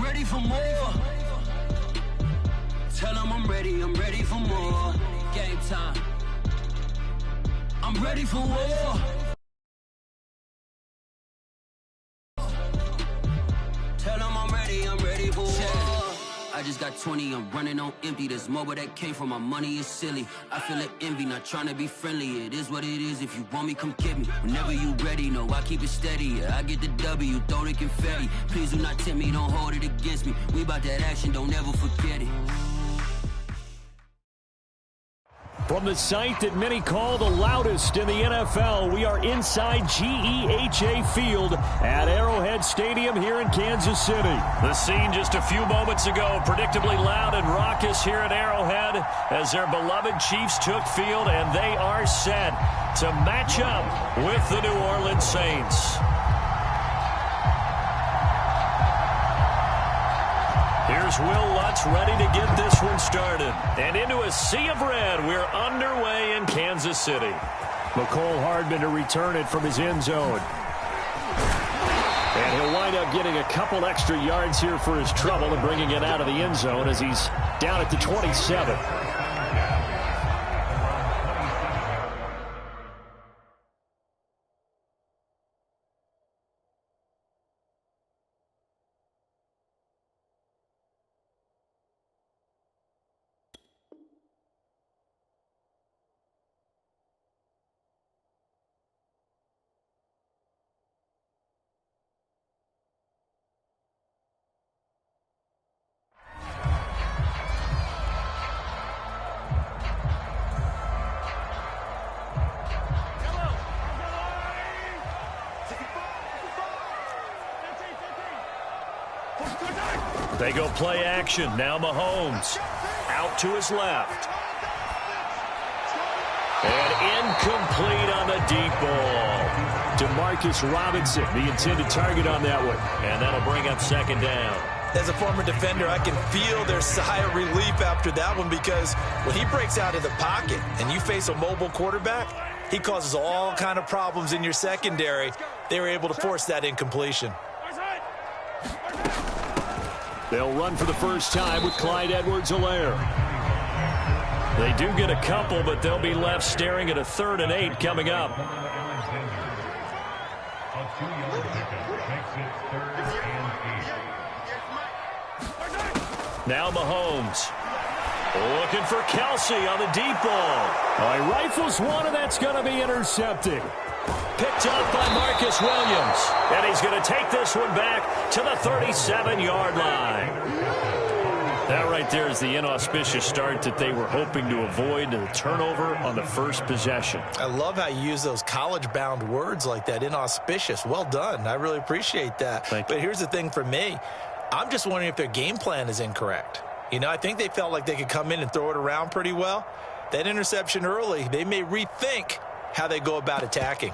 ready for more. Tell them I'm ready for more. Game time. I'm ready for war. Tell them I'm ready for war. I just got 20, I'm running on empty. This mobile that came from my money is silly. I feel it envy, not trying to be friendly. It is what it is, if you want me, come get me. Whenever you ready, no, I keep it steady. Yeah, I get the W, throw the confetti. Please do not tempt me, don't hold it against me. We about that action, don't ever forget it. From the site that many call the loudest in the NFL, we are inside GEHA Field at Arrowhead Stadium here in Kansas City. The scene just a few moments ago, predictably loud and raucous here at Arrowhead as their beloved Chiefs took field, and they are set to match up with the New Orleans Saints. Here's Will Lutz ready to get this one started. And into a sea of red, we're underway in Kansas City. McCole Hardman to return it from his end zone. And he'll wind up getting a couple extra yards here for his trouble and bringing it out of the end zone as he's down at the 27. They go play action. Now Mahomes out to his left. And incomplete on the deep ball. Demarcus Robinson, the intended target on that one. And that'll bring up second down. As a former defender, I can feel their sigh of relief after that one, because when he breaks out of the pocket and you face a mobile quarterback, he causes all kind of problems in your secondary. They were able to force that incompletion. They'll run for the first time with Clyde Edwards-Helaire. They do get a couple, but they'll be left staring at a 3rd and 8 coming up. Now Mahomes. Looking for Kelsey on the deep ball. He rifles one, and that's going to be intercepted. Picked up by Marcus Williams. And he's going to take this one back to the 37-yard line. That right there is the inauspicious start that they were hoping to avoid, the turnover on the first possession. I love how you use those college-bound words like that, inauspicious. Well done. I really appreciate that. But here's the thing for me. I'm just wondering if their game plan is incorrect. You know, I think they felt like they could come in and throw it around pretty well. That interception early, they may rethink how they go about attacking.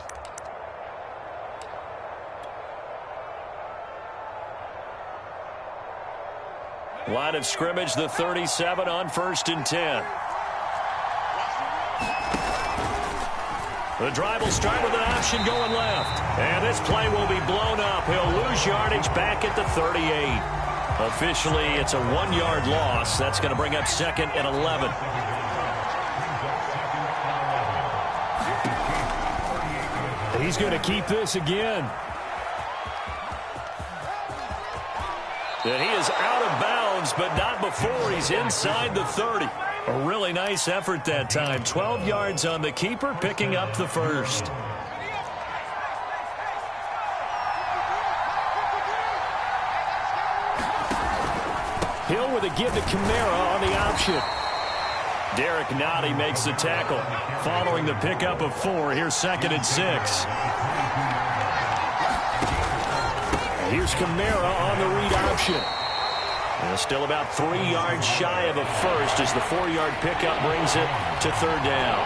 Line of scrimmage, the 37 on 1st and 10. The drive will start with an option going left. And this play will be blown up. He'll lose yardage back at the 38. Officially, it's a 1-yard loss. That's going to bring up 2nd and 11. He's going to keep this again. And he is out of bounds, but not before he's inside the 30. A really nice effort that time. 12 yards on the keeper, picking up the first. Hill with a give to Kamara on the option. Derek Nottie makes the tackle. Following the pickup of 4, here's 2nd and 6. Here's Kamara on the read option. And still about 3 yards shy of a first as the 4-yard pickup brings it to 3rd down.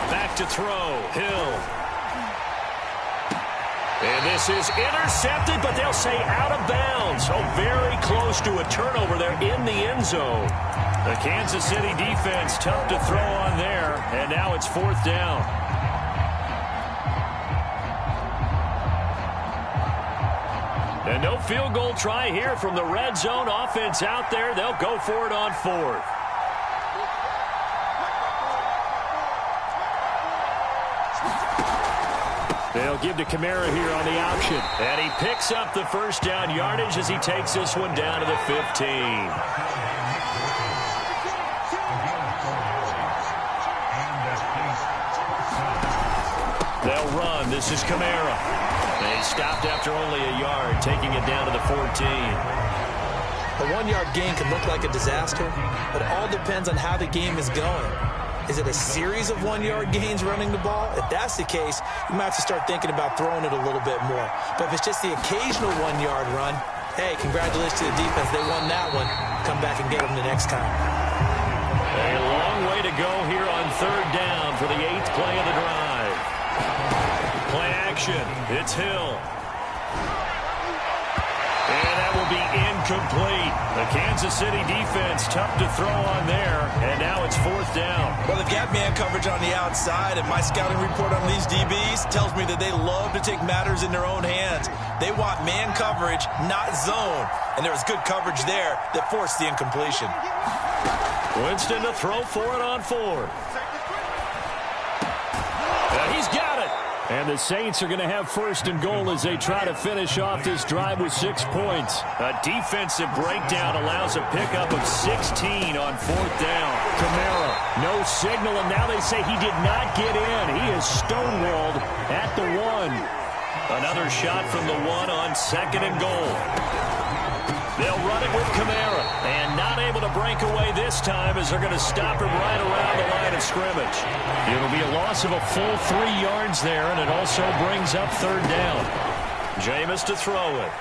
Back to throw. Hill. And this is intercepted, but they'll say out of bounds. So very close to a turnover there in the end zone. The Kansas City defense tough to throw on there, and now it's 4th down. And no field goal try here from the red zone. Offense out there. They'll go for it on 4th. They'll give to Kamara here on the option. And he picks up the first down yardage as he takes this one down to the 15. They'll run. This is Kamara. They stopped after only a yard, taking it down to the 14. A 1-yard gain can look like a disaster, but it all depends on how the game is going. Is it a series of 1-yard gains running the ball? If that's the case, you might have to start thinking about throwing it a little bit more. But if it's just the occasional 1-yard run, hey, congratulations to the defense. They won that one. Come back and get them the next time. A long way to go here on 3rd down for the 8th play of the drive. Play action. It's Hill. And that will be incomplete. The Kansas City defense tough to throw on there, and now it's 4th down. Well, they've got man coverage on the outside, and my scouting report on these DBs tells me that they love to take matters in their own hands. They want man coverage, not zone, and there was good coverage there that forced the incompletion. Winston to throw for it on 4th. And he's got it. And the Saints are going to have 1st and goal as they try to finish off this drive with 6 points. A defensive breakdown allows a pickup of 16 on 4th down. Kamara, no signal, and now they say he did not get in. He is stonewalled at the 1. Another shot from the 1 on 2nd and goal. They'll run it with Kamara, and not able to break away this time as they're going to stop him right around the line of scrimmage. It'll be a loss of a full 3 yards there, and it also brings up 3rd down. Jameis to throw it.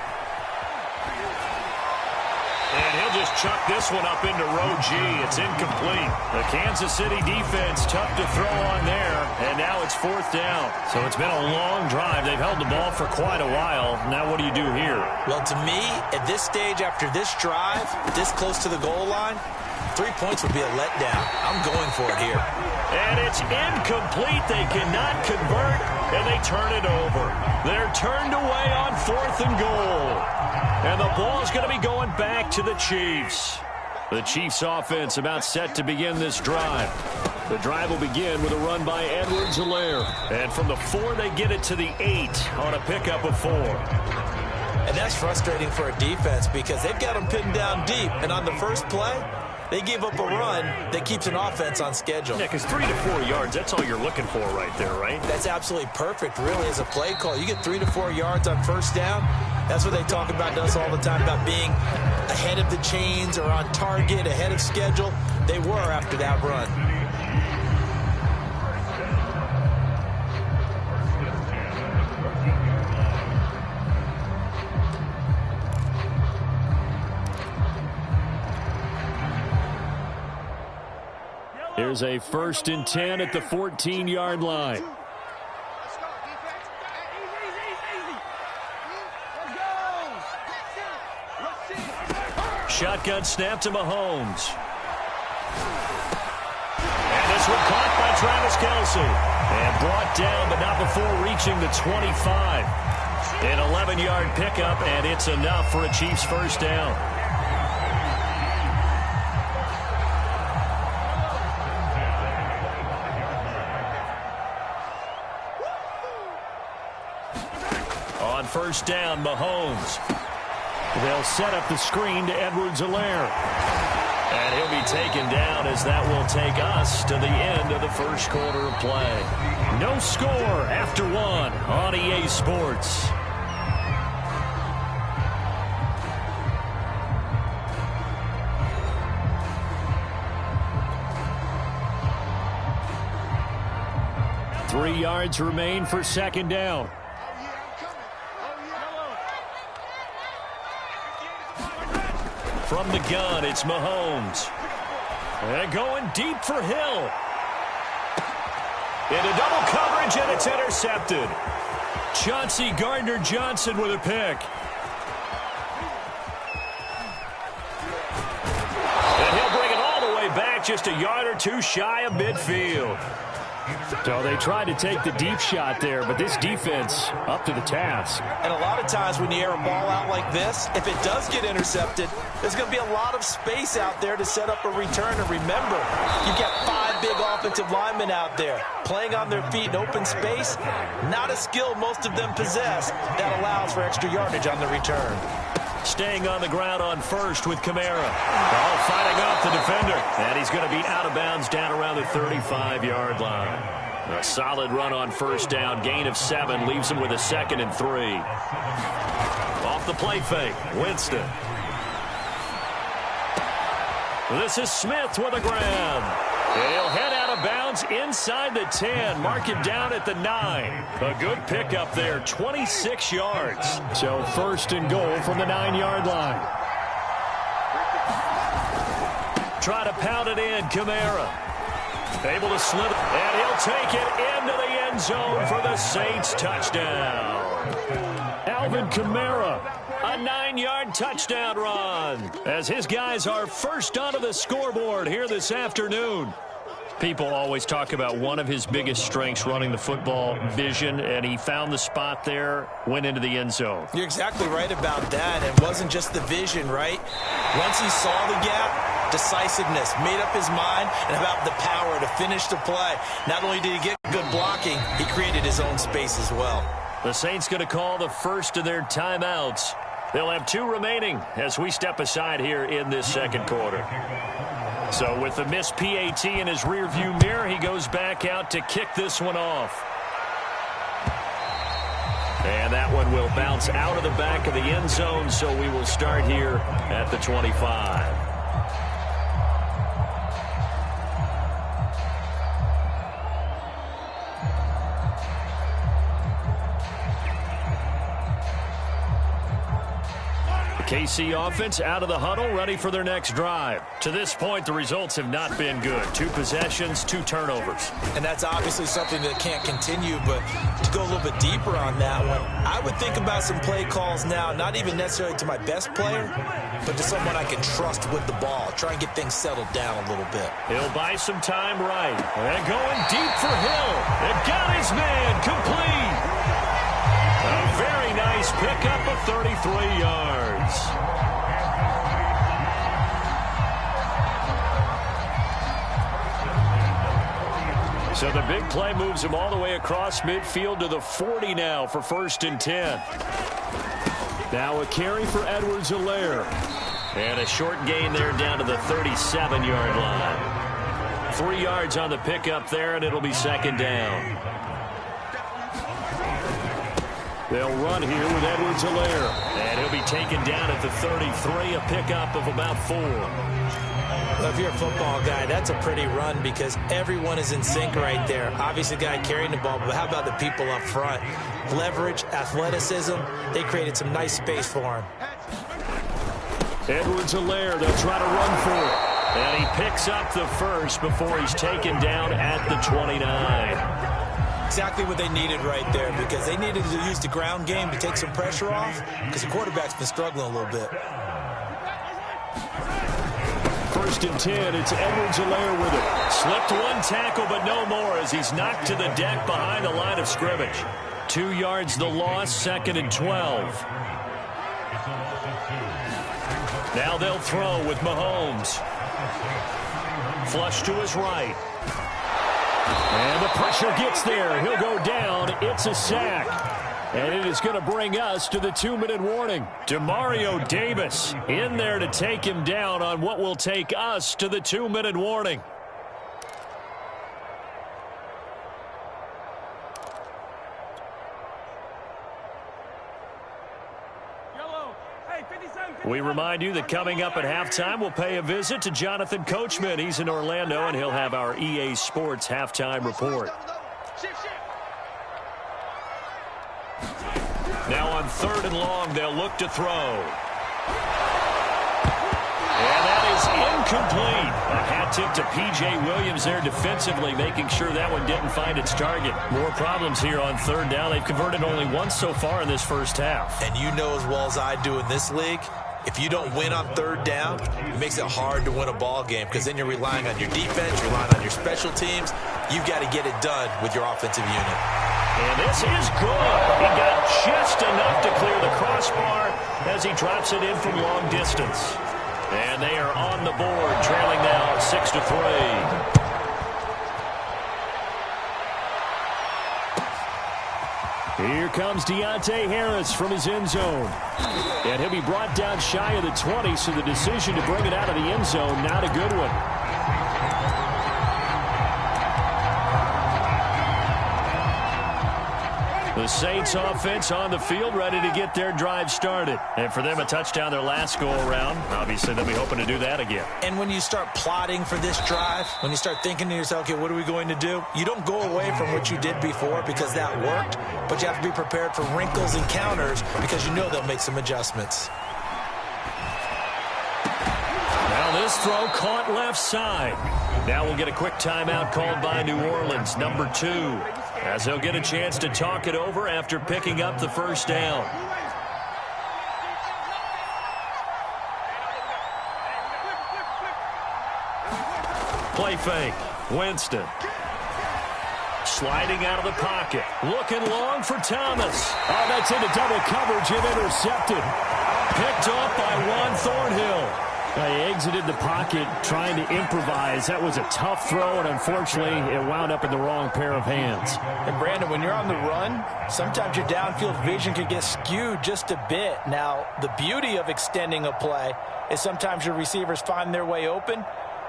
And he'll just chuck this one up into row G. It's incomplete. The Kansas City defense tough to throw on there, and now it's 4th down. So it's been a long drive. They've held the ball for quite a while. Now what do you do here? Well, to me, at this stage after this drive, this close to the goal line, 3 points would be a letdown. I'm going for it here. And it's incomplete. They cannot convert, and they turn it over. They're turned away on 4th and goal. And the ball's going to be going back to the Chiefs. The Chiefs offense about set to begin this drive. The drive will begin with a run by Edwards-Helaire. And from the 4, they get it to the 8 on a pickup of 4. And that's frustrating for a defense because they've got them pinned down deep. And on the first play, they gave up a run that keeps an offense on schedule. Yeah, because 3 to 4 yards, that's all you're looking for right there, right? That's absolutely perfect, really, as a play call. You get 3 to 4 yards on 1st down. That's what they talk about to us all the time, about being ahead of the chains or on target, ahead of schedule. They were after that run. Here's a 1st and 10 at the 14-yard line. Shotgun snap to Mahomes. And this one caught by Travis Kelce. And brought down, but not before reaching the 25. An 11-yard pickup, and it's enough for a Chiefs 1st down. On 1st down, Mahomes. They'll set up the screen to Edwards-Helaire. And he'll be taken down as that will take us to the end of the 1st quarter of play. No score after 1 on EA Sports. Three yards remain for 2nd down. From the gun, it's Mahomes. And going deep for Hill. Into double coverage, and it's intercepted. Chauncey Gardner-Johnson with a pick. And he'll bring it all the way back, just a yard or 2 shy of midfield. So they tried to take the deep shot there, but this defense up to the task. And a lot of times when you air a ball out like this, if it does get intercepted, there's going to be a lot of space out there to set up a return. And remember, you've got 5 big offensive linemen out there playing on their feet in open space. Not a skill most of them possess that allows for extra yardage on the return. Staying on the ground on first with Kamara. Ball fighting off the defender. And he's going to be out of bounds down around the 35-yard line. A solid run on first down. Gain of 7 leaves him with a 2nd and 3. Off the play fake. Winston. This is Smith with a grab. He'll head out of bounds inside the 10. Mark him down at the 9. A good pickup there, 26 yards. So first and goal from the 9-yard line. Try to pound it in, Kamara. Able to slip, and he'll take it into the end zone for the Saints touchdown. Alvin Kamara, a 9-yard touchdown run, as his guys are first onto the scoreboard here this afternoon. People always talk about one of his biggest strengths running the football, vision, and he found the spot there, went into the end zone. You're exactly right about that. It wasn't just the vision, right? Once he saw the gap, decisiveness, made up his mind, and about the power to finish the play. Not only did he get good blocking, he created his own space as well. The Saints going to call the first of their timeouts. They'll have 2 remaining as we step aside here in this second quarter. So with the missed PAT in his rearview mirror, he goes back out to kick this one off. And that one will bounce out of the back of the end zone, so we will start here at the 25. KC offense out of the huddle, ready for their next drive. To this point, the results have not been good. 2 possessions, 2 turnovers. And that's obviously something that can't continue, but to go a little bit deeper on that one, I would think about some play calls now, not even necessarily to my best player, but to someone I can trust with the ball. Try and get things settled down a little bit. He'll buy some time right. And going deep for Hill. It got his man complete. A very nice pickup of 33 yards. So the big play moves him all the way across midfield to the 40 now for 1st and 10. Now a carry for Edwards-Helaire. And a short gain there down to the 37-yard line. 3 yards on the pickup there, and it'll be 2nd down. They'll run here with Edwards-Helaire. And he'll be taken down at the 33, a pickup of about 4. Well, if you're a football guy, that's a pretty run because everyone is in sync right there. Obviously, the guy carrying the ball, but how about the people up front? Leverage, athleticism, they created some nice space for him. Edwards-Helaire, they'll try to run for it. And he picks up the first before he's taken down at the 29. Exactly what they needed right there because they needed to use the ground game to take some pressure off because the quarterback's been struggling a little bit. 1st and 10, it's Edwards-Helaire with it. Slipped 1 tackle, but no more as he's knocked to the deck behind the line of scrimmage. 2 yards the loss, 2nd and 12. Now they'll throw with Mahomes. Flush to his right. And the pressure gets there. He'll go down. It's a sack. And it is going to bring us to the 2-minute warning. Demario Davis in there to take him down on what will take us to the 2-minute warning. We remind you that coming up at halftime, we'll pay a visit to Jonathan Coachman. He's in Orlando, and he'll have our EA Sports halftime report. Now on 3rd and long, they'll look to throw. And that is incomplete. A hat tip to P.J. Williams there defensively, making sure that one didn't find its target. More problems here on 3rd down. They've converted only once so far in this first half. And you know as well as I do in this league, If you don't win on third down, it makes it hard to win a ball game because then you're relying on your defense, you're relying on your special teams. You've got to get it done with your offensive unit. And this is good. He got just enough to clear the crossbar as he drops it in from long distance. And they are on the board, trailing now 6-3. Here comes Deontay Harris from his end zone. And he'll be brought down shy of the 20, so the decision to bring it out of the end zone, not a good one. The Saints offense on the field, ready to get their drive started. And for them, a touchdown their last go-around. Obviously, they'll be hoping to do that again. And when you start plotting for this drive, when you start thinking to yourself, okay, what are we going to do? You don't go away from what you did before because that worked, but you have to be prepared for wrinkles and counters because you know they'll make some adjustments. Now this throw caught left side. Now we'll get a quick timeout called by New Orleans, number 2. As they'll get a chance to talk it over after picking up the first down. Play fake. Winston. Sliding out of the pocket. Looking long for Thomas. Oh, that's into double coverage and intercepted. Picked off by Juan Thornhill. He exited the pocket trying to improvise. That was a tough throw, and unfortunately, it wound up in the wrong pair of hands. And, Brandon, when you're on the run, sometimes your downfield vision can get skewed just a bit. Now, the beauty of extending a play is sometimes your receivers find their way open,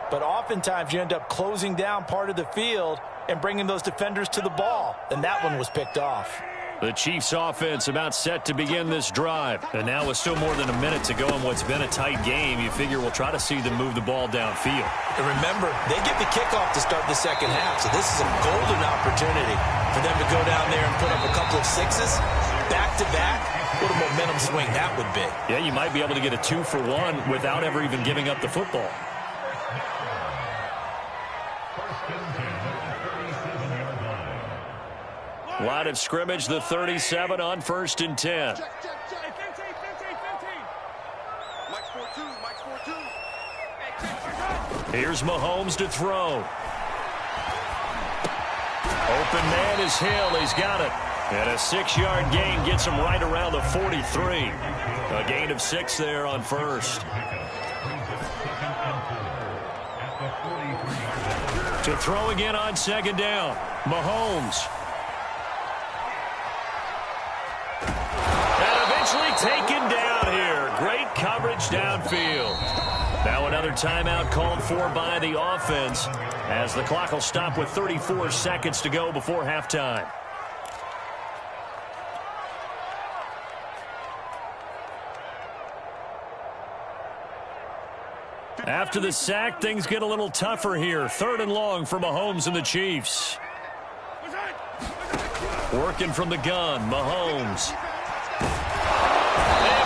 but oftentimes you end up closing down part of the field and bringing those defenders to the ball, and that one was picked off. The Chiefs offense about set to begin this drive. And now with still more than a minute to go in what's been a tight game, you figure we'll try to see them move the ball downfield. And remember, they get the kickoff to start the second half, so this is a golden opportunity for them to go down there and put up a couple of sixes back-to-back. What a momentum swing that would be. Yeah, you might be able to get a 2-for-1 without ever even giving up the football. Line of scrimmage, the 37 on 1st and 10. Here's Mahomes to throw. Open man is Hill. He's got it. And a 6-yard gain gets him right around the 43. A gain of 6 there on first. To throw again on 2nd down. Mahomes. Taken down here. Great coverage downfield. Now another timeout called for by the offense as the clock will stop with 34 seconds to go before halftime. After the sack, things get a little tougher here. 3rd and long for Mahomes and the Chiefs. Working from the gun, Mahomes.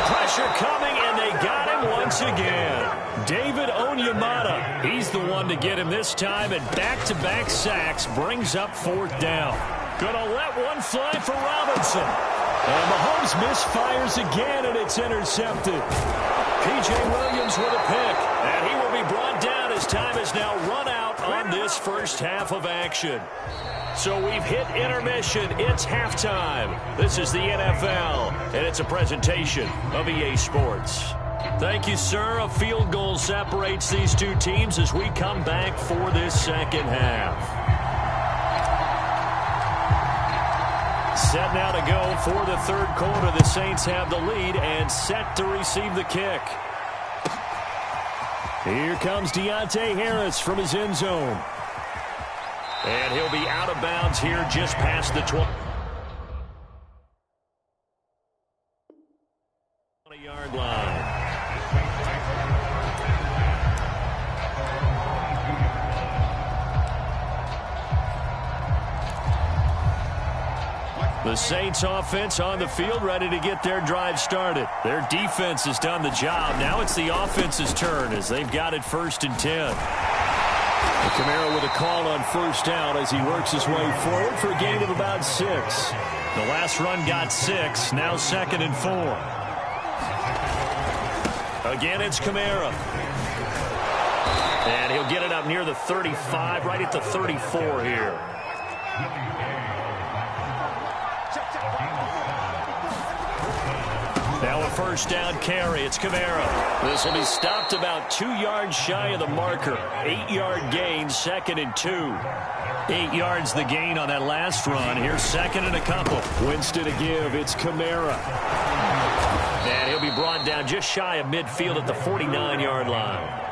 Pressure coming, and they got him once again. David Onyemata, he's the one to get him this time, and back-to-back sacks brings up 4th down. Gonna let one fly for Robinson. And Mahomes misfires again, and it's intercepted. P.J. Williams with a pick, and he will be brought down as time is now run out on this first half of action. So we've hit intermission. It's halftime. This is the NFL, and it's a presentation of EA Sports. Thank you, sir. A field goal separates these two teams as we come back for this second half. Set now to go for the 3rd quarter. The Saints have the lead and set to receive the kick. Here comes Deontay Harris from his end zone. And he'll be out of bounds here just past the 20-yard line. The Saints offense on the field ready to get their drive started. Their defense has done the job. Now it's the offense's turn as they've got it 1st and 10. Kamara with a call on 1st down as he works his way forward for a gain of about 6. The last run got 6, now 2nd and 4. Again, it's Kamara. And he'll get it up near the 35, right at the 34 here. Now a first down carry. It's Kamara. This will be stopped about 2 yards shy of the marker. 8-yard gain, 2nd and 2. 8 yards the gain on that last run. Here's 2nd and a couple. Winston to give. It's Kamara. And he'll be brought down just shy of midfield at the 49-yard line.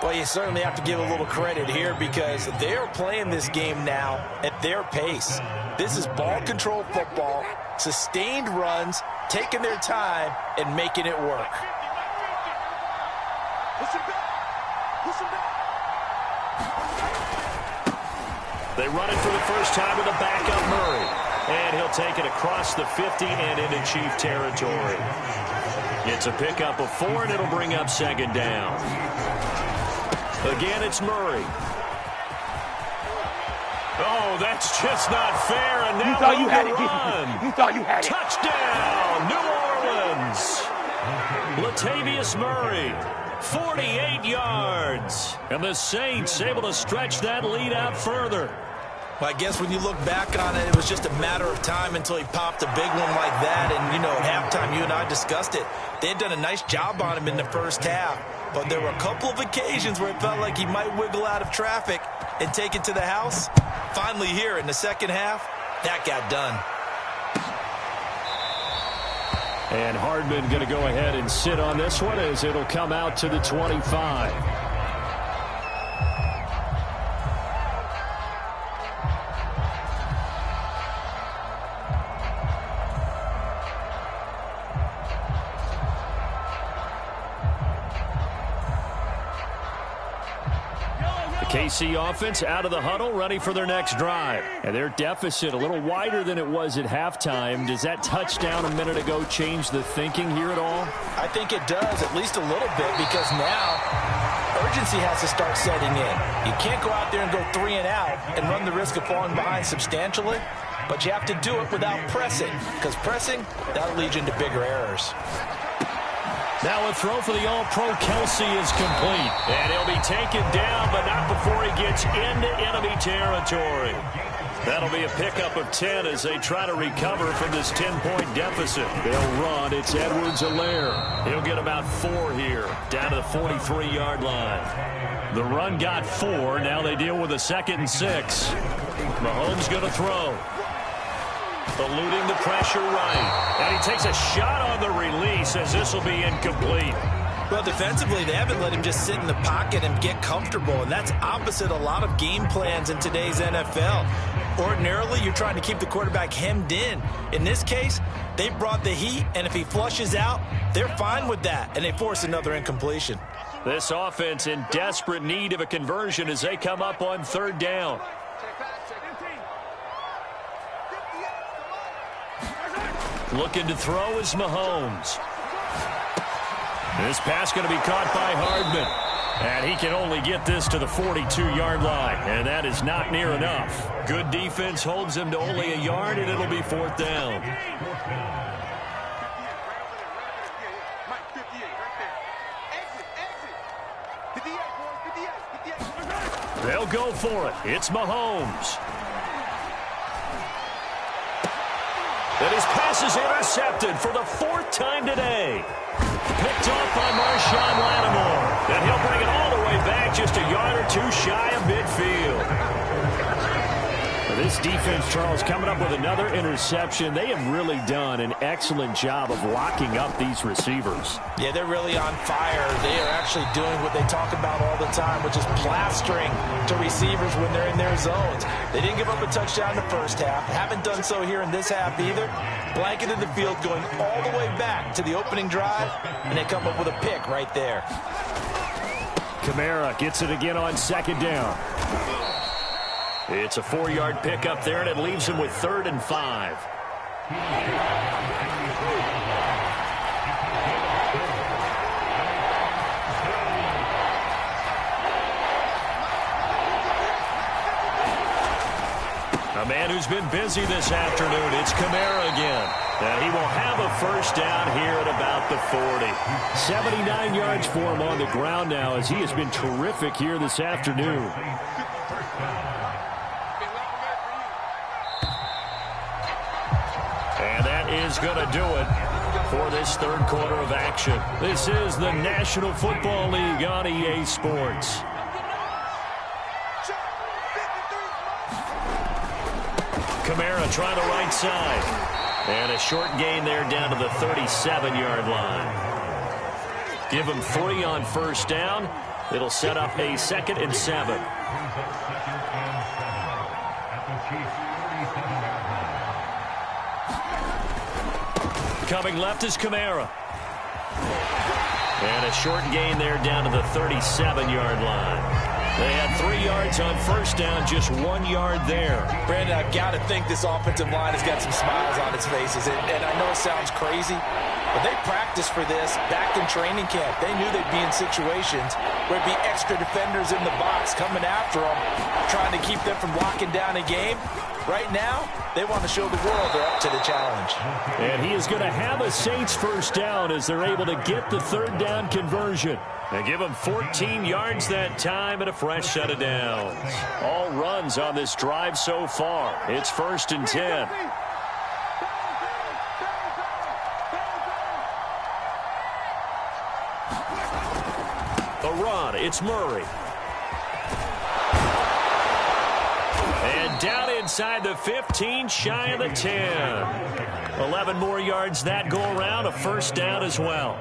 Well, you certainly have to give a little credit here because they're playing this game now at their pace. This is ball control football, sustained runs, taking their time and making it work. They run it for the first time with a backup Murray. And he'll take it across the 50 and into Chief territory. It's a pickup of 4, and it'll bring up 2nd down. Again, it's Murray. Oh, that's just not fair. And now you thought you had it. You thought you had it. Touchdown, New Orleans. Latavius Murray, 48 yards. And the Saints able to stretch that lead out further. Well, I guess when you look back on it, it was just a matter of time until he popped a big one like that. And, you know, at halftime, you and I discussed it. They had done a nice job on him in the first half. But there were a couple of occasions where it felt like he might wiggle out of traffic and take it to the house. Finally here in the second half, that got done. And Hardman going to go ahead and sit on this one as it'll come out to the 25. KC offense out of the huddle, ready for their next drive. And their deficit a little wider than it was at halftime. Does that touchdown a minute ago change the thinking here at all? I think it does, at least a little bit, because now urgency has to start setting in. You can't go out there and go 3 and out and run the risk of falling behind substantially, but you have to do it without pressing, because pressing, that'll lead you into bigger errors. Now a throw for the All-Pro Kelsey is complete. And he'll be taken down, but not before he gets into enemy territory. That'll be a pickup of 10 as they try to recover from this 10-point deficit. They'll run. It's Edwards-Helaire. He'll get about 4 here, down to the 43-yard line. The run got 4. Now they deal with a 2nd and 6. Mahomes going to throw. Eluding the pressure right. And he takes a shot on the release as this will be incomplete. Well, defensively, they haven't let him just sit in the pocket and get comfortable, and that's opposite a lot of game plans in today's NFL. Ordinarily, you're trying to keep the quarterback hemmed in. In this case, they brought the heat, and if he flushes out, they're fine with that, and they force another incompletion. This offense in desperate need of a conversion as they come up on 3rd down. Looking to throw is Mahomes. This pass going to be caught by Hardman. And he can only get this to the 42-yard line. And that is not near enough. Good defense holds him to only a yard, and it'll be 4th down. They'll go for it. It's Mahomes. And his pass is intercepted for the 4th time today. Picked off by Marshawn Lattimore. And he'll bring it all the way back just a yard or 2 shy of midfield. This defense, Charles, coming up with another interception. They have really done an excellent job of locking up these receivers. Yeah, they're really on fire. They are actually doing what they talk about all the time, which is plastering to receivers when they're in their zones. They didn't give up a touchdown in the first half. Haven't done so here in this half either. Blanketed the field going all the way back to the opening drive, and they come up with a pick right there. Kamara gets it again on 2nd down. It's a 4-yard pickup there, and it leaves him with 3rd and 5. A man who's been busy this afternoon. It's Kamara again. And he will have a first down here at about the 40. 79 yards for him on the ground now as he has been terrific here this afternoon. And that is going to do it for this third quarter of action. This is the National Football League on EA Sports. Kamara trying the right side. And a short gain there down to the 37-yard line. Give him 3 on first down. It'll set up a 2nd and 7. Coming left is Kamara. And a short gain there down to the 37-yard line. They had 3 yards on first down, just 1 yard there. Brandon, I've got to think this offensive line has got some smiles on its faces. And I know it sounds crazy, but they practiced for this back in training camp. They knew they'd be in situations where it'd be extra defenders in the box coming after them, trying to keep them from locking down a game. Right now, they want to show the world they're up to the challenge. And he is going to have a Saints first down as they're able to get the third down conversion. And give him 14 yards that time and a fresh set of downs. All runs on this drive so far. It's 1st and 10. A run. It's Murray. And down inside the 15, shy of the 10. 11 more yards that go around. A first down as well.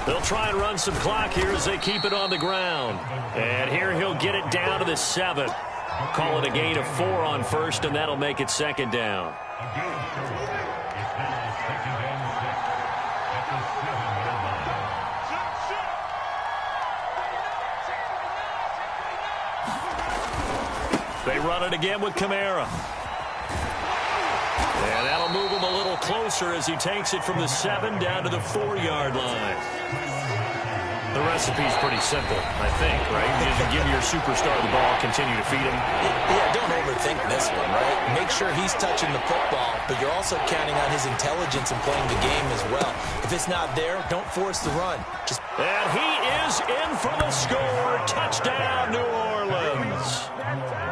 They'll try and run some clock here as they keep it on the ground. And here he'll get it down to the 7. Call it a gain of 4 on first, and that'll make it 2nd down. They run it again with Kamara. And that'll move him a little closer as he takes it from the 7 down to the 4-yard line. The recipe's pretty simple, I think, right? You just give your superstar the ball, continue to feed him. Yeah, don't overthink this one, right? Make sure he's touching the football, but you're also counting on his intelligence in playing the game as well. If it's not there, don't force the run. And he is in for the score. Touchdown, New Orleans.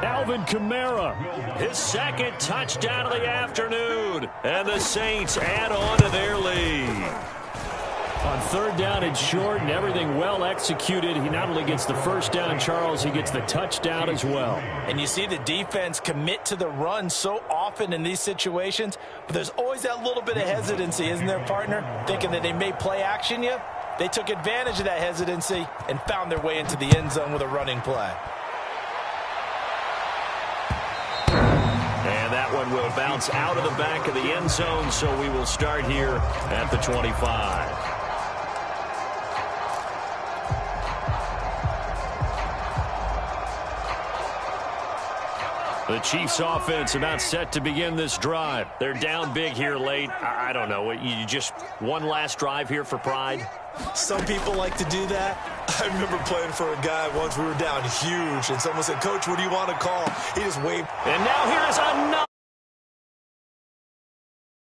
Alvin Kamara, his 2nd touchdown of the afternoon. And the Saints add on to their lead. On third down and short and everything well executed, he not only gets the first down, Charles, he gets the touchdown as well. And you see the defense commit to the run so often in these situations, but there's always that little bit of hesitancy, isn't there, partner? Thinking that they may play action you. They took advantage of that hesitancy and found their way into the end zone with a running play. And that one will bounce out of the back of the end zone, so we will start here at the 25. The Chiefs offense about set to begin this drive. They're down big here late. I don't know. You just one last drive here for pride? Some people like to do that. I remember playing for a guy once. We were down huge, and someone said, "Coach, what do you want to call?" He just waved. And now here is another.